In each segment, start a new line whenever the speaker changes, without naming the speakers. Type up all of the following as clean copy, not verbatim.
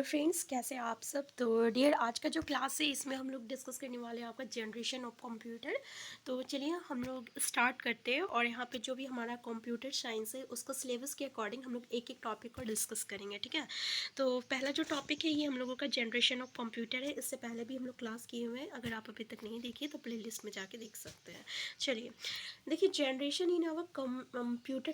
Friends, कैसे हैं आप सब। तो डियर, आज का जो क्लास है इसमें हम लोग डिस्कस करने वाले हैं आपका जनरेशन ऑफ कंप्यूटर। तो चलिए हम लोग स्टार्ट करते हैं और यहाँ पे जो भी हमारा कंप्यूटर साइंस है उसका सिलेबस के अकॉर्डिंग हम लोग एक एक टॉपिक को डिस्कस करेंगे, ठीक है। तो पहला जो टॉपिक है ये हम लोगों का जनरेशन ऑफ कंप्यूटर है। इससे पहले भी हम लोग क्लास किए हुए हैं, अगर आप अभी तक नहीं देखिए तो प्ले लिस्ट में जाके देख सकते हैं। चलिए देखिए, generation in our computer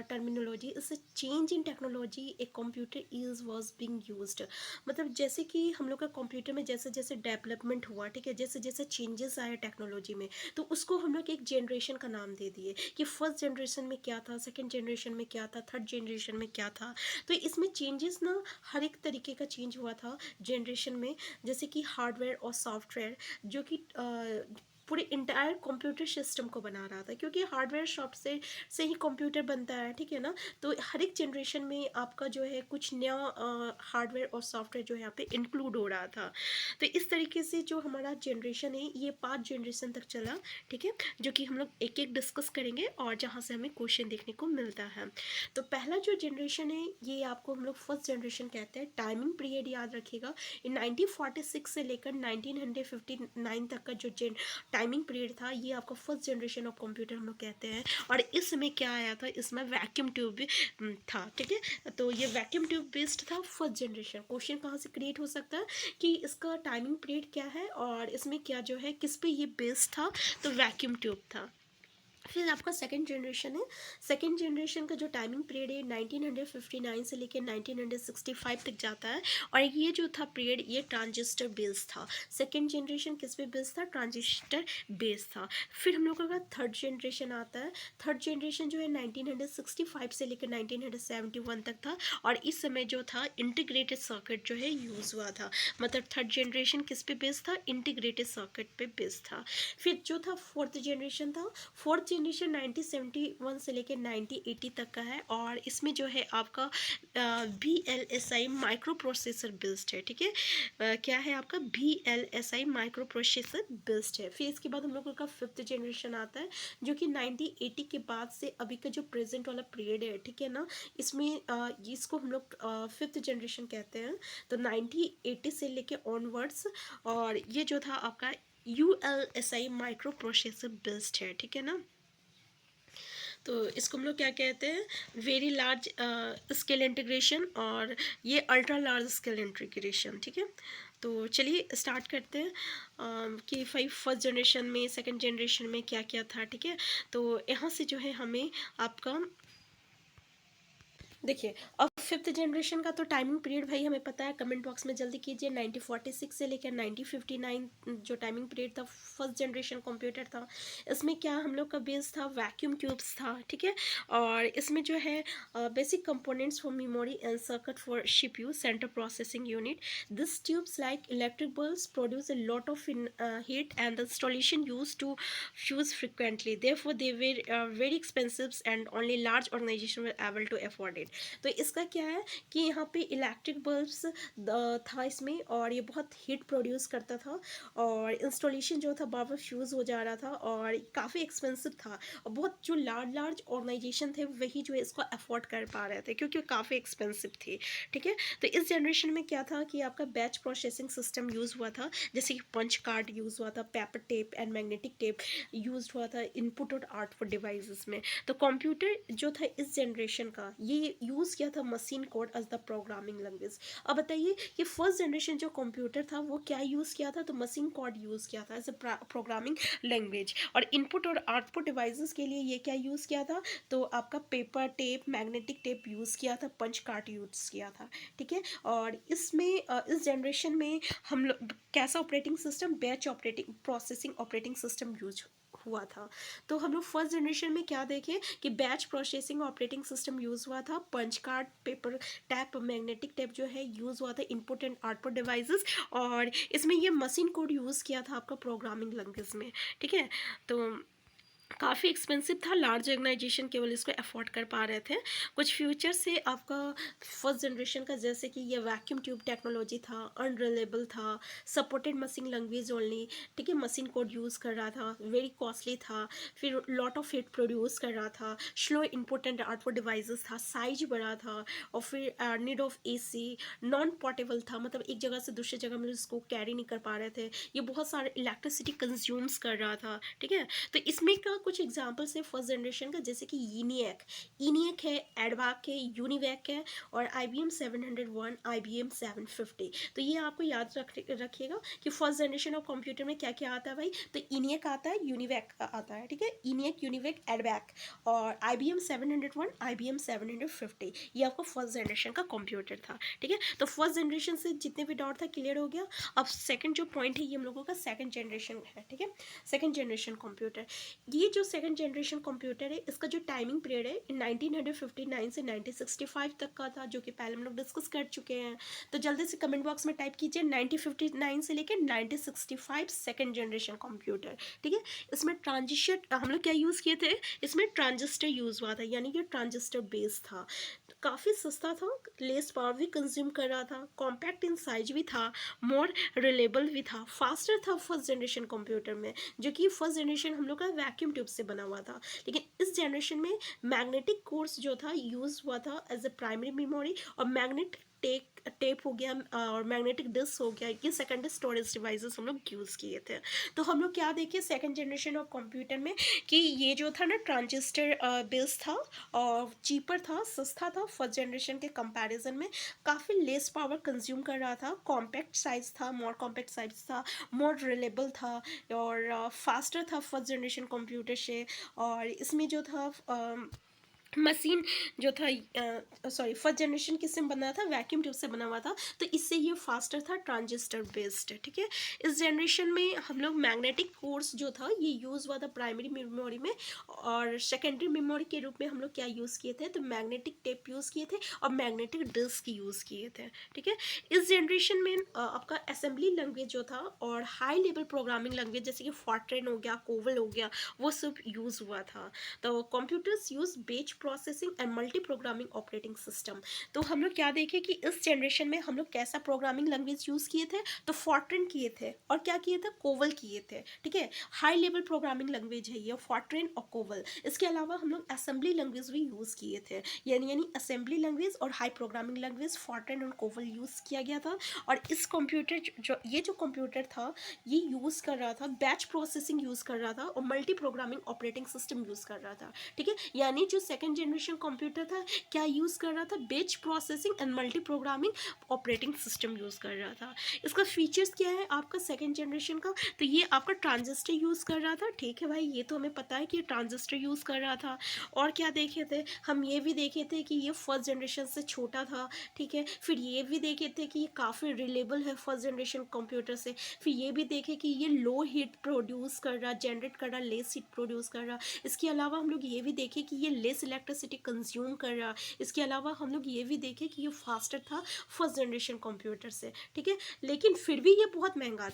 terminology is a change in technology a computer is was being used. मतलब जैसे कि हम लोग का कंप्यूटर में जैसे जैसे डेवलपमेंट हुआ, ठीक है, जैसे जैसे चेंजेस आए टेक्नोलॉजी में, तो उसको हम लोग एक जनरेशन का नाम दे दिए कि फर्स्ट जनरेशन में क्या था, सेकंड जनरेशन में क्या था, थर्ड जनरेशन में क्या था। तो इसमें चेंजेस ना हर एक तरीके का चेंज हुआ था जनरेशन में। जैसे कि हार्डवेयर और सॉफ्टवेयर जो कि पूरे इंटायर कंप्यूटर सिस्टम को बना रहा था, क्योंकि हार्डवेयर शॉप से ही कंप्यूटर बनता है, ठीक है ना। तो हर एक जनरेशन में आपका जो है कुछ नया हार्डवेयर और सॉफ्टवेयर जो है यहाँ पे इंक्लूड हो रहा था। तो इस तरीके से जो हमारा जनरेशन है ये 5 जनरेशन तक चला, ठीक है, जो कि हम लोग एक एक डिस्कस करेंगे और जहाँ से हमें क्वेश्चन देखने को मिलता है। तो पहला जो जनरेशन है ये आपको हम लोग फर्स्ट जनरेशन कहते हैं। टाइमिंग पीरियड याद रखिएगा, इन 1946 से लेकर 1959 तक का जो टाइमिंग पीरियड था ये आपका फर्स्ट जनरेशन ऑफ कंप्यूटर हम लोग कहते हैं। और इस समय क्या आया था, इसमें वैक्यूम ट्यूब भी था, ठीक है। तो ये वैक्यूम ट्यूब बेस्ड था फर्स्ट जनरेशन। क्वेश्चन कहाँ से क्रिएट हो सकता है कि इसका टाइमिंग पीरियड क्या है और इसमें क्या जो है किस पे ये बेस्ड था, तो वैक्यूम ट्यूब था। फिर आपका सेकंड जनरेशन है। सेकंड जनरेशन का जो टाइमिंग पीरियड है 1959 से लेकर 1965 तक जाता है। और ये जो था पीरियड ये ट्रांजिस्टर बेस्ड था। सेकंड जनरेशन किस पे बेस्ड था, ट्रांजिस्टर बेस्ड था। फिर हम लोगों का थर्ड जनरेशन आता है। थर्ड जनरेशन जो है 1965 से लेकर 1971 तक था। और इस समय जो था इंटीग्रेटेड सर्किट जो है यूज़ हुआ था। मतलब थर्ड जनरेशन किस पे बेस्ड था, इंटीग्रेटेड सर्किट पे बेस्ड था। फिर जो था फोर्थ जनरेशन था। फोर्थ जनरेशन 1971 से लेकर 1980 तक का है। और इसमें जो है आपका VLSI माइक्रो प्रोसेसर बेस्ड है, ठीक है। क्या है आपका VLSI माइक्रो प्रोसेसर बेस्ड है। फिर इसके बाद हम लोगों का फिफ्थ जनरेशन आता है, जो कि 1980 के बाद से अभी का जो प्रेजेंट वाला पीरियड है, ठीक है ना, इसमें इसको हम लोग फिफ्थ जनरेशन कहते हैं। तो 1980 से लेके ऑनवर्ड्स। और ये जो था आपका ULSI माइक्रो प्रोसेसर बेस्ड है, ठीक है ना। तो इसको हम लोग क्या कहते हैं, वेरी लार्ज स्केल इंटीग्रेशन और ये अल्ट्रा लार्ज स्केल इंटीग्रेशन, ठीक है। तो चलिए स्टार्ट करते हैं कि फर्स्ट जनरेशन में सेकंड जनरेशन में क्या क्या था, ठीक है। तो यहाँ से जो है हमें आपका देखिए, अब फिफ्थ जनरेशन का तो टाइमिंग पीरियड भाई हमें पता है, कमेंट बॉक्स में जल्दी कीजिए। 1946 से लेकर 1959 जो टाइमिंग पीरियड था फर्स्ट जनरेशन कंप्यूटर था। इसमें क्या हम लोग का बेस था, वैक्यूम ट्यूब्स था, ठीक है। और इसमें जो है basic components for memory and circuit for CPU centre processing unit. This tubes like electric bulbs produce a lot of heat and the installation used to fuse frequently, therefore they were very expensive and only large organization were able to afford it। तो इसका क्या है कि यहाँ पे electric bulbs था इसमें, और ये बहुत हीट प्रोड्यूस करता था। और इंस्टॉलेशन जो था बार बार फ्यूज़ हो जा रहा था और काफ़ी एक्सपेंसिव था। और बहुत जो लार्ज लार्ज ऑर्गेनाइजेशन थे वही जो है इसको अफोर्ड कर पा रहे थे, क्योंकि काफ़ी एक्सपेंसिव थी, ठीक है। तो इस जनरेशन में क्या था कि आपका बैच प्रोसेसिंग सिस्टम यूज़ हुआ था, जैसे कि पंच कार्ड यूज़ हुआ था, paper tape and magnetic tape use हुआ था इनपुट और आउटपुट डिवाइसेस में। तो कंप्यूटर जो था इस जनरेशन का ये यूज़ किया था machine code as the programming language. अब बताइए कि फर्स्ट जनरेशन जो कंप्यूटर था वो क्या यूज़ किया था, तो मशीन कोड यूज़ किया था एज अ प्रोग्रामिंग लैंग्वेज। और इनपुट और आउटपुट डिवाइसेस के लिए ये क्या यूज़ किया था, तो आपका paper tape magnetic tape use किया था, पंच कार्ड यूज़ किया था, ठीक है। और इसमें इस जनरेशन में हम लोग कैसा operating system, batch operating processing operating system use हुआ था। तो हम लोग फर्स्ट जनरेशन में क्या देखें कि batch processing operating system use हुआ था, punch card paper tape magnetic tape जो है यूज़ हुआ था, इनपुट एंड आउटपुट डिवाइसेस। और इसमें ये मशीन कोड यूज़ किया था आपका प्रोग्रामिंग लैंग्वेज में, ठीक है। तो काफ़ी एक्सपेंसिव था, लार्ज ऑर्गेनाइजेशन केवल इसको अफोर्ड कर पा रहे थे। कुछ फ्यूचर से आपका फर्स्ट जनरेशन का, जैसे कि ये वैक्यूम ट्यूब टेक्नोलॉजी था, अनरिलायबल था, सपोर्टेड मशीन लैंग्वेज ओनली, ठीक है, मशीन कोड यूज़ कर रहा था, वेरी कॉस्टली था, फिर लॉट ऑफ हीट प्रोड्यूस कर रहा था, slow input and output devices था, साइज बड़ा था, और फिर need of AC, non portable था, मतलब एक जगह से दूसरी जगह में इसको कैरी नहीं कर पा रहे थे, ये बहुत सारे इलेक्ट्रिसिटी कंज्यूम्स कर रहा था, ठीक है। तो इसमें का कुछ एग्जांपल्स है फर्स्ट जनरेशन का, जैसे कि ईनियक है, एडवाक है, यूनिवैक है, और IBM 701, IBM 750। तो ये आपको याद रखिएगा कि फर्स्ट जनरेशन ऑफ कंप्यूटर में क्या क्या आता है भाई। तो ईनियक आता है, यूनिवैक आता है, ठीक है, ईनियक, यूनिवैक, एडवैक, और IBM 701, IBM 750, ये आपको फर्स्ट जनरेशन का कंप्यूटर था, ठीक है। तो फर्स्ट जनरेशन से जितने भी डाउट था क्लियर हो गया। अब सेकंड जो पॉइंट है ये हम लोगों का सेकंड जनरेशन है, ठीक है, सेकंड जनरेशन कंप्यूटर। ये जो सेकंड जनरेशन कंप्यूटर है इसका जो टाइमिंग पीरियड है 1959 से 1965 तक का था, जो कि पहले हम लोग डिस्कस कर चुके हैं। तो जल्दी से कमेंट बॉक्स में टाइप कीजिए 1959 से लेकर 1965 सेकंड जनरेशन कंप्यूटर, ठीक है। इसमें ट्रांजिस्टर हम लोग क्या यूज़ किए थे, इसमें ट्रांजिस्टर यूज़ हुआ था, यानी कि ट्रांजिस्टर बेस था। काफ़ी सस्ता था, लेस पावर भी कंज्यूम कर रहा था, कॉम्पैक्ट इन साइज भी था, मोर रिलेबल भी था, फास्टर था फर्स्ट जनरेशन कंप्यूटर में, जो कि फर्स्ट जनरेशन हम लोग का वैक्यूम ट्यूब से बना हुआ था। लेकिन इस जनरेशन में मैग्नेटिक कोर्स जो था यूज़ हुआ था एज ए प्राइमरी मेमोरी, और मैग्नेटिक टेप हो गया, और मैग्नेटिक डिस्क हो गया, ये सेकेंडरी स्टोरेज डिवाइसेस हम लोग यूज़ किए थे। तो हम लोग क्या देखे सेकेंड जनरेशन ऑफ कंप्यूटर में कि ये जो था ना ट्रांजिस्टर बेस था, और चीपर था, सस्ता था फर्स्ट जनरेशन के कंपैरिजन में, काफ़ी लेस पावर कंज्यूम कर रहा था, कॉम्पैक्ट साइज था, मोर कॉम्पैक्ट साइज था, मोर रिलेबल था, और फास्टर था फर्स्ट जनरेशन कंप्यूटर से। और इसमें जो था मशीन जो था, सॉरी, फर्स्ट जनरेशन किससे बना था, वैक्यूम ट्यूब से बना हुआ था, तो इससे ये फास्टर था, ट्रांजिस्टर बेस्ड, ठीक है। इस जनरेशन में हम लोग मैग्नेटिक कोर्स जो था ये यूज़ हुआ था प्राइमरी मेमोरी में, और सेकेंडरी मेमोरी के रूप में हम लोग क्या यूज़ किए थे, तो मैग्नेटिक टेप यूज़ किए थे और मैग्नेटिक डिस्क यूज़ किए थे, ठीक है। इस जनरेशन में आपका असेंबली लैंग्वेज जो था और हाई लेवल प्रोग्रामिंग लैंग्वेज जैसे कि फॉर्ट्रेन हो गया, कोवल हो गया, वो सब यूज़ हुआ था। तो कंप्यूटर्स यूज बेच processing and multi programming operating system. तो हम लोग क्या देखें कि इस जनरेशन में हम लोग कैसा प्रोग्रामिंग लैंग्वेज यूज़ किए थे, तो फॉर्ट्रेन किए थे, और क्या किए थे, कोवल किए थे, ठीक है। हाई लेवल प्रोग्रामिंग लैंग्वेज है ये फॉर्ट्रेन और कोवल। इसके अलावा हम लोग असेंबली लैंग्वेज भी यूज़ किए थे, यानी असेंबली लैंग्वेज और हाई प्रोग्रामिंग लैंग्वेज फॉर्ट्रेन और कोवल यूज़ किया गया था। और इस कंप्यूटर जो कंप्यूटर था ये यूज़ कर रहा था, बैच प्रोसेसिंग यूज़ कर रहा था, और multi programming operating system use कर रहा था, ठीक है। यानी जो सेकंड जनरेशन कंप्यूटर था क्या यूज़ कर रहा था, batch processing and multi programming operating system use कर रहा था। इसका फीचर्स क्या है आपका सेकंड जनरेशन का, तो ये आपका ट्रांजिस्टर यूज़ कर रहा था, ठीक है भाई, ये तो हमें पता है कि ट्रांजिस्टर यूज़ कर रहा था। और क्या देखे थे, हम ये भी देखे थे कि ये फर्स्ट जनरेशन से छोटा था, ठीक है। फिर ये भी देखे थे कि ये काफ़ी रिलेबल है फर्स्ट जनरेशन कंप्यूटर से। फिर ये भी देखे कि ये लो हीट प्रोड्यूस कर रहा, जनरेट कर रहा, लेस हीट प्रोड्यूस कर रहा। इसके अलावा हम लोग ये भी देखे कि ये लेस इलेक्ट्रिसिटी कंज्यूम कर रहा। इसके अलावा हम लोग ये भी देखे कि ये फास्टर था फर्स्ट जनरेशन कंप्यूटर से, ठीक है। लेकिन फिर भी ये बहुत महंगा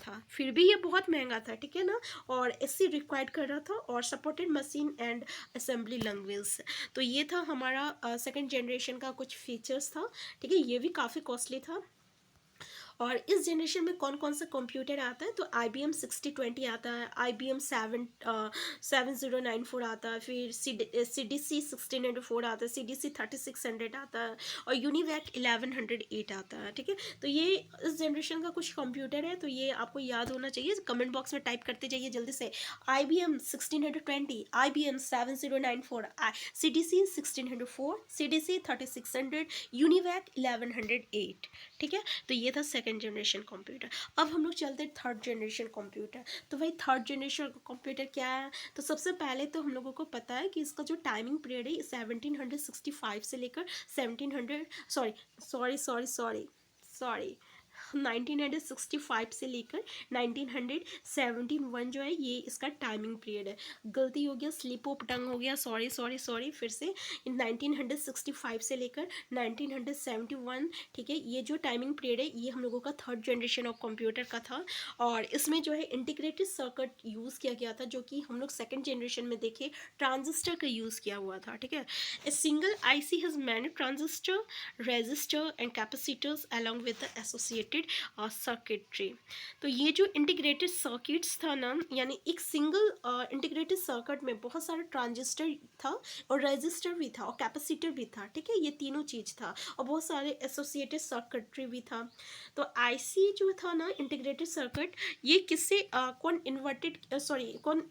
था, ठीक है ना। और एससी रिक्वायर्ड कर रहा था, और supported machine and assembly language. तो ये था हमारा सेकेंड जनरेशन का कुछ फीचर्स था, ठीक है। ये भी काफ़ी कॉस्टली था। और इस जनरेशन में कौन कौन सा कंप्यूटर आता है, तो IBM 6020 आता है, IBM 7094 आता है, फिर CDC 1604 आता है, CDC 3600 आता है, और यूनिवैक 1108 आता है, ठीक है। तो ये इस जनरेशन का कुछ कंप्यूटर है, तो ये आपको याद होना चाहिए, कमेंट बॉक्स में टाइप करते जाइए जल्दी से। IBM 1620, IBM 7094, CDC 1604, CDC 3600, UNIVAC 1108, ठीक है। तो ये था सेकंड जनरेशन कंप्यूटर। अब हम लोग चलते हैं थर्ड जनरेशन कंप्यूटर। तो भाई थर्ड जनरेशन कंप्यूटर क्या है, तो सबसे पहले तो हम लोगों को पता है कि इसका जो टाइमिंग पीरियड है 1765 से लेकर 1700, sorry sorry sorry sorry sorry 1965 से लेकर 1971 जो है ये इसका टाइमिंग पीरियड है। गलती हो गया, स्लिप ऑफ टंग हो गया, सॉरी सॉरी सॉरी, फिर से 1965 से लेकर 1971, ठीक है, ये जो टाइमिंग पीरियड है ये हम लोगों का थर्ड जनरेशन ऑफ कंप्यूटर का था। और इसमें जो है इंटीग्रेटेड सर्किट यूज़ किया गया था, जो कि हम लोग सेकेंड जनरेशन में देखे ट्रांजिस्टर का यूज़ किया हुआ था, ठीक है। A single IC has many transistor, resistor and capacitors along with the associated circuitry. तो ये जो इंटीग्रेटेड सर्किट्स था ना, यानी एक सिंगल इंटीग्रेटेड सर्किट में बहुत सारे ट्रांजिस्टर था और रेजिस्टर भी था और कैपेसिटर भी था, ठीक है, ये तीनों चीज़ था और बहुत सारे एसोसिएटेड सर्किटरी भी था। तो आईसी जो था ना, इंटीग्रेटेड सर्किट, ये किससे कौन इन्वर्टेड सॉरी कौन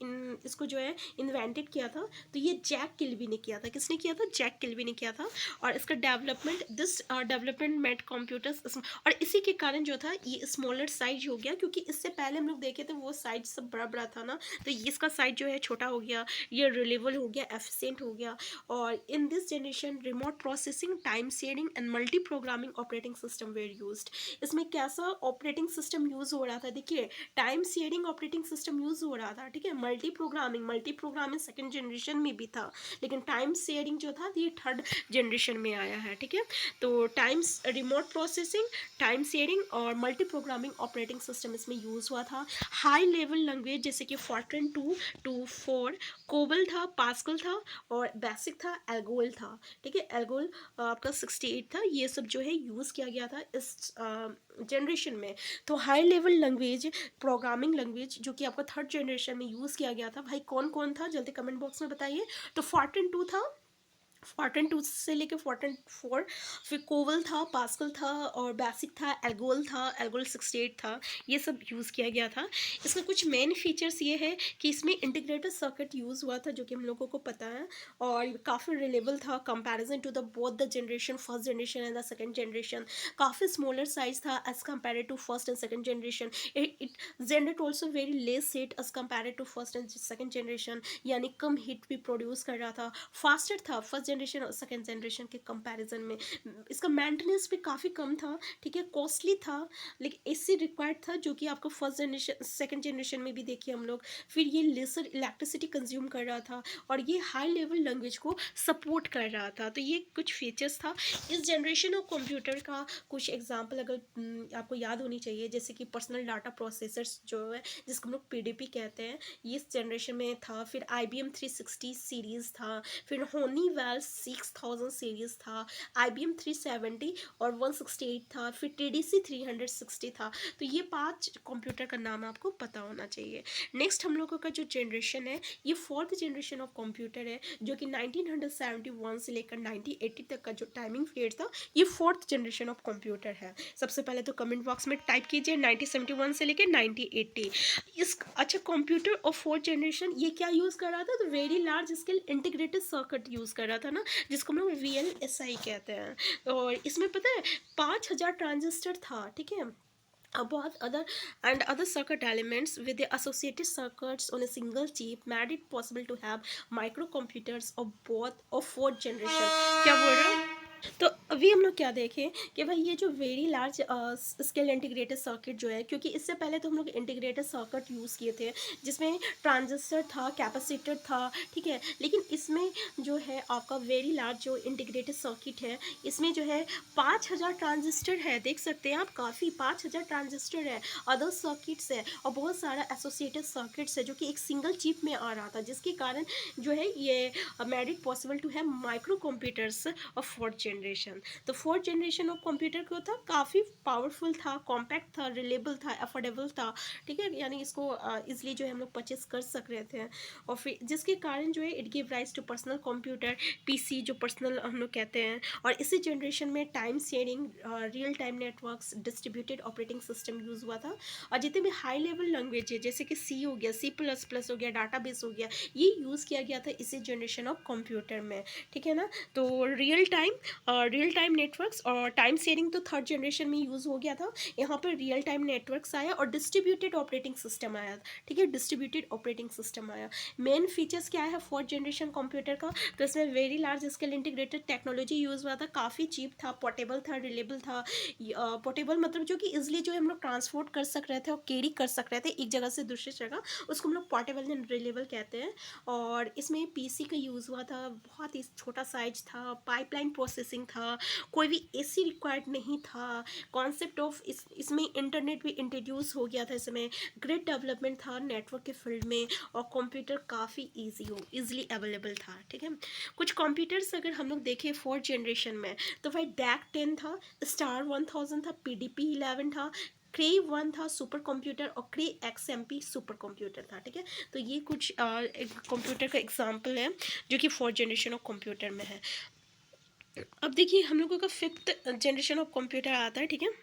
इसको जो है इन्वेंटेड किया था, तो ये जैक किल्बी ने किया था। किसने किया था? जैक किल्बी ने किया था। और इसका डेवलपमेंट मेड कंप्यूटर्स, और इसी के कारण जो था ये स्मॉलर साइज हो गया, क्योंकि इससे पहले हम लोग देखे थे वो साइज सब बड़ा बड़ा था ना, तो इसका साइज जो है छोटा हो गया, ये रिलेबल हो गया, एफिशिएंट हो गया। और in this generation remote processing, time sharing and multi programming operating system where used. इसमें कैसा ऑपरेटिंग सिस्टम यूज हो रहा था? देखिए, time sharing operating system use हो रहा था, ठीक है। मल्टी प्रोग्रामिंग सेकेंड जनरेशन में भी था, लेकिन टाइम शेयरिंग जो था ये थर्ड जनरेशन में आया है, ठीक है। तो times remote processing, time sharing और मल्टी प्रोग्रामिंग ऑपरेटिंग सिस्टम इसमें यूज़ हुआ था। हाई लेवल लैंग्वेज जैसे कि फॉर्ट्रन 2 टू 4, कोबल था, पास्कल था और बेसिक था, एल्गोल था, ठीक है। एल्गोल आपका 68 था। ये सब जो है यूज़ किया गया था इस जनरेशन में। तो high level language, programming language जो कि आपका थर्ड जनरेशन में यूज़ किया गया था, भाई कौन कौन था जल्दी कमेंट बॉक्स में बताइए। तो फॉर्ट्रन 2 था, फॉर्टन 2 से लेकर फॉर्टन 4, फिर कोवल था, पास्कल था और बेसिक था, एल्गोल 68 था। ये सब यूज़ किया गया था। इसका कुछ मेन फीचर्स ये है कि इसमें इंटीग्रेटेड सर्किट यूज़ हुआ था, जो कि हम लोगों को पता है, और काफ़ी रिलेबल था comparison to the both the generation, first generation and the second generation. काफ़ी स्मॉलर साइज था as compare to first and second generation. It generate also very less heat as compare to first and second generation, यानी कम heat भी produce कर रहा था। Faster था first generation और सेकेंड जनरेशन के कंपैरिजन में। इसका मेंटेनेंस भी काफ़ी कम था, ठीक है, कॉस्टली था, लेकिन एसी रिक्वायर्ड था, जो कि आपको फर्स्ट जनरेशन सेकेंड जनरेशन में भी देखिए हम लोग। फिर ये लेसर इलेक्ट्रिसिटी कंज्यूम कर रहा था और ये हाई लेवल लैंग्वेज को सपोर्ट कर रहा था। तो ये कुछ फीचर्स था इस जनरेशन ऑफ कंप्यूटर का। कुछ एग्जाम्पल अगर आपको याद होनी चाहिए, जैसे कि पर्सनल डाटा प्रोसेसर्स जो है, जिसको हम लोग पीडीपी कहते हैं, ये इस जनरेशन में था। फिर IBM 360 सीरीज़ था, फिर होनीवेल 6000 सीरीज़ था, IBM 370 और 168 था, फिर TDC 360 था। तो ये 5 कंप्यूटर का नाम आपको पता होना चाहिए। नेक्स्ट हम लोगों का जो जनरेशन है, ये फोर्थ जनरेशन ऑफ कंप्यूटर है, जो कि 1971 से लेकर 1980 तक का जो टाइमिंग पीरियड था, ये फोर्थ जनरेशन ऑफ कंप्यूटर है। सबसे पहले तो कमेंट बॉक्स में टाइप कीजिए 1971 से लेकर 1980। इस अच्छा, कंप्यूटर और फोर्थ जनरेशन ये क्या यूज़ कर रहा था? तो very large scale integrated circuit use कर रहा था ना, जिसको हम लोग VLSI कहते हैं। और इसमें पता है 5000 ट्रांजिस्टर था, ठीक है। बहुत other circuit elements with the associated circuits on a single chip made it possible to have microcomputers of both of fourth generation। क्या बोल रहा हूँ? तो अभी हम लोग क्या देखें कि भाई ये जो very large scale integrated circuit जो है, क्योंकि इससे पहले तो हम लोग इंटीग्रेटेड सर्किट यूज़ किए थे जिसमें ट्रांजिस्टर था, कैपेसिटर था, ठीक है, लेकिन इसमें जो है आपका वेरी लार्ज जो इंटीग्रेटेड सर्किट है, इसमें जो है 5000 ट्रांजिस्टर है, देख सकते हैं आप, काफ़ी 5000 ट्रांजिस्टर है, अदर सर्किट्स है और बहुत सारा एसोसिएटेड सर्किट्स है, जो कि एक सिंगल चिप में आ रहा था, जिसके कारण जो है ये made it possible to have micro computers of fourth generation. तो फोर्थ जनरेशन ऑफ कंप्यूटर क्या था? काफ़ी पावरफुल था, कॉम्पैक्ट था, रिलेबल था, अफोर्डेबल था, ठीक है, यानी इसको इजिली जो है हम लोग परचेस कर सक रहे थे। और फिर जिसके कारण जो है it give rise to personal computer, PC जो पर्सनल हम लोग कहते हैं। और इसी जनरेशन में time sharing, real time networks, distributed operating system use हुआ था। और जितने भी हाई लेवल लैंग्वेज है, जैसे कि C हो गया, C++ हो गया, डाटाबेस हो गया, ये यूज़ किया गया था इसी जनरेशन ऑफ कंप्यूटर में, ठीक है ना। तो real time real time networks और टाइम शेयरिंग तो थर्ड जनरेशन में यूज़ हो गया था। यहाँ पर रियल टाइम नेटवर्क्स आया और डिस्ट्रीब्यूटेड ऑपरेटिंग सिस्टम आया, ठीक है, डिस्ट्रीब्यूटेड ऑपरेटिंग सिस्टम आया। मेन फीचर्स क्या है फोर्थ जनरेशन कंप्यूटर का, तो इसमें very large scale integrated technology use हुआ था, काफ़ी चीप था, पोर्टेबल था, रिलेबल था। पोर्टेबल मतलब जो कि इजिली जो है हम लोग ट्रांसपोर्ट कर सक रहे थे और कैरी कर सक रहे थे एक जगह से दूसरी जगह, उसको हम लोग पोर्टेबल एंड रिलेबल कहते हैं। और इसमें पीसी का यूज़ हुआ था, बहुत ही छोटा साइज था, पाइपलाइन प्रोसेसिंग था, कोई भी एसी रिक्वायर्ड नहीं था। कॉन्सेप्ट ऑफ इसमें इंटरनेट भी इंट्रोड्यूस हो गया था इसमें। ग्रेट डेवलपमेंट था नेटवर्क के फील्ड में और कंप्यूटर काफ़ी ईजिली अवेलेबल था, ठीक है। कुछ कंप्यूटर्स अगर हम लोग देखें फोर्थ जनरेशन में, तो भाई डैक 10 था, स्टार 1000 था, पीडीपी 11 था, क्रे 1 था सुपर कंप्यूटर और क्रे XMP सुपर कंप्यूटर था, ठीक है। तो ये कुछ कंप्यूटर का एग्जांपल है जो कि फोर्थ जनरेशन ऑफ कंप्यूटर में है। अब देखिए हम लोगों का फिफ्थ जनरेशन ऑफ कंप्यूटर आता है, ठीक है।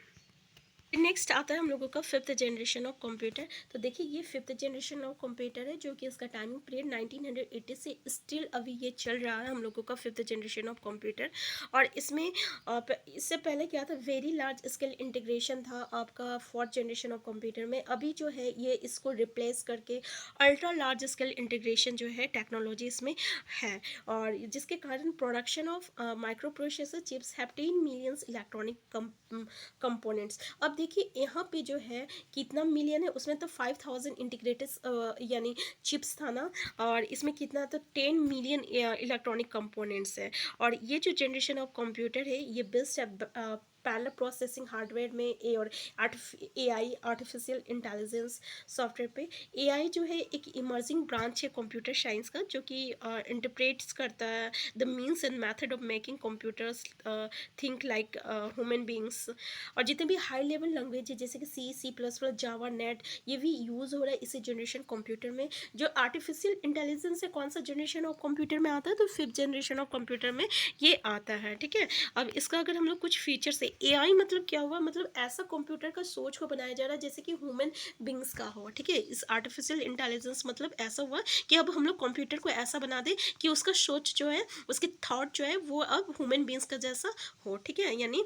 नेक्स्ट आता है हम लोगों का फिफ्थ जनरेशन ऑफ कंप्यूटर। तो देखिए ये फिफ्थ जनरेशन ऑफ कंप्यूटर है जो कि इसका टाइमिंग पीरियड 1980 से स्टिल अभी ये चल रहा है हम लोगों का फिफ्थ जनरेशन ऑफ कंप्यूटर। और इसमें इससे पहले क्या था, वेरी लार्ज स्केल इंटीग्रेशन था आपका फोर्थ जनरेशन ऑफ कंप्यूटर में। अभी जो है ये इसको रिप्लेस करके अल्ट्रा लार्ज स्केल इंटीग्रेशन जो है टेक्नोलॉजी इसमें है, और जिसके कारण production of micro processor chips have 10 millions electronic components. अब देखिए यहाँ पे जो है कितना मिलियन है, उसमें तो 5000 इंटीग्रेटेड यानी चिप्स था ना, और इसमें कितना तो 10 मिलियन इलेक्ट्रॉनिक कंपोनेंट्स है। और ये जो जनरेशन ऑफ कंप्यूटर है ये बेस्ड है पैरेलल प्रोसेसिंग हार्डवेयर में और AI आर्टिफिशियल इंटेलिजेंस सॉफ्टवेयर पे। AI जो है एक इमर्जिंग ब्रांच है कंप्यूटर साइंस का, जो कि इंटरप्रेट्स करता है the means and method of making computers think like human beings. और जितने भी हाई लेवल लैंग्वेज है जैसे कि C++, जावा, नेट, ये भी यूज़ हो रहा है इसी जनरेशन कंप्यूटर में। जो आर्टिफिशियल इंटेलिजेंस है कौन सा जनरेशन ऑफ कंप्यूटर में आता है, तो फिफ्थ जनरेशन ऑफ कंप्यूटर में ये आता है, ठीक है। अब इसका अगर हम लोग कुछ फीचर्स है, AI मतलब क्या हुआ, मतलब ऐसा कंप्यूटर का सोच को बनाया जा रहा है जैसे कि ह्यूमन बींग्स का हो, ठीक है। इस आर्टिफिशियल इंटेलिजेंस मतलब ऐसा हुआ कि अब हम लोग कंप्यूटर को ऐसा बना दे कि उसका सोच जो है, उसकी थॉट जो है वो अब ह्यूमन बींग्स का जैसा हो, ठीक है, यानी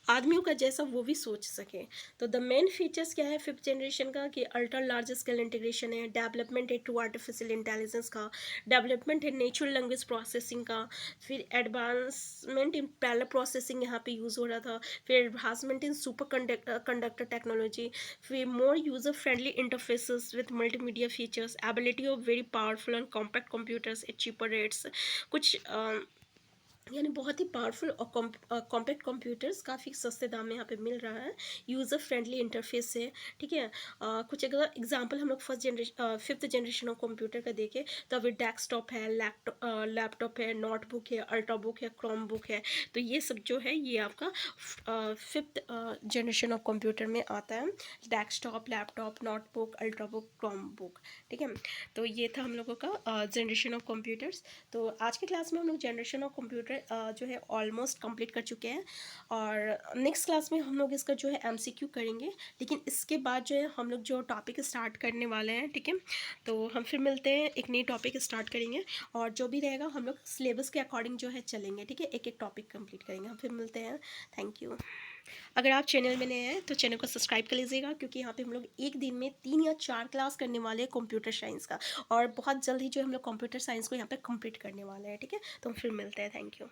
आदमियों का जैसा वो भी सोच सके। तो द मेन फीचर्स क्या है फिफ्थ जनरेशन का, कि अल्ट्रा लार्ज स्केल इंटीग्रेशन है, डेवलपमेंट है टू आर्टिफिशियल इंटेलिजेंस का, डेवलपमेंट है नेचुरल लैंग्वेज प्रोसेसिंग का, फिर एडवांसमेंट इन पैरेलल प्रोसेसिंग यहाँ पे यूज़ हो रहा था, फिर advancement in super conductor technology, फिर more user friendly interfaces with multimedia features, ability of very powerful and compact computers at cheaper rates. कुछ यानी बहुत ही पावरफुल और कॉम्पैक्ट कंप्यूटर्स काफ़ी सस्ते दाम में यहाँ पे मिल रहा है, यूज़र फ्रेंडली इंटरफेस है, ठीक है। कुछ अगर एग्जांपल हम लोग फिफ्थ जनरेशन ऑफ कंप्यूटर का देखें तो अभी डेस्कटॉप है, लैपटॉप है, नोटबुक है, अल्ट्राबुक है, क्रोम बुक है। तो ये सब जो है ये आपका फिफ्थ जनरेशन ऑफ कंप्यूटर में आता है, desktop, laptop, notebook, ultrabook, Chrome book, ठीक है। तो ये था हम लोगों का जनरेशन ऑफ कंप्यूटर्स। तो आज की क्लास में हम लोग जनरेशन ऑफ कंप्यूटर जो है ऑलमोस्ट कंप्लीट कर चुके हैं, और नेक्स्ट क्लास में हम लोग इसका जो है MCQ करेंगे। लेकिन इसके बाद जो है हम लोग जो टॉपिक स्टार्ट करने वाले हैं, ठीक है। तो हम फिर मिलते हैं, एक नई टॉपिक स्टार्ट करेंगे, और जो भी रहेगा हम लोग सिलेबस के अकॉर्डिंग जो है चलेंगे, ठीक है, एक एक टॉपिक कंप्लीट करेंगे। हम फिर मिलते हैं, थैंक यू। अगर आप चैनल में नए हैं तो चैनल को सब्सक्राइब कर लीजिएगा, क्योंकि यहाँ पे हम लोग एक दिन में 3 या 4 क्लास करने वाले हैं कंप्यूटर साइंस का, और बहुत जल्द ही जो हम लोग कंप्यूटर साइंस को यहाँ पे कंप्लीट करने वाले हैं, ठीक है। तो हम फिर मिलते हैं, थैंक यू।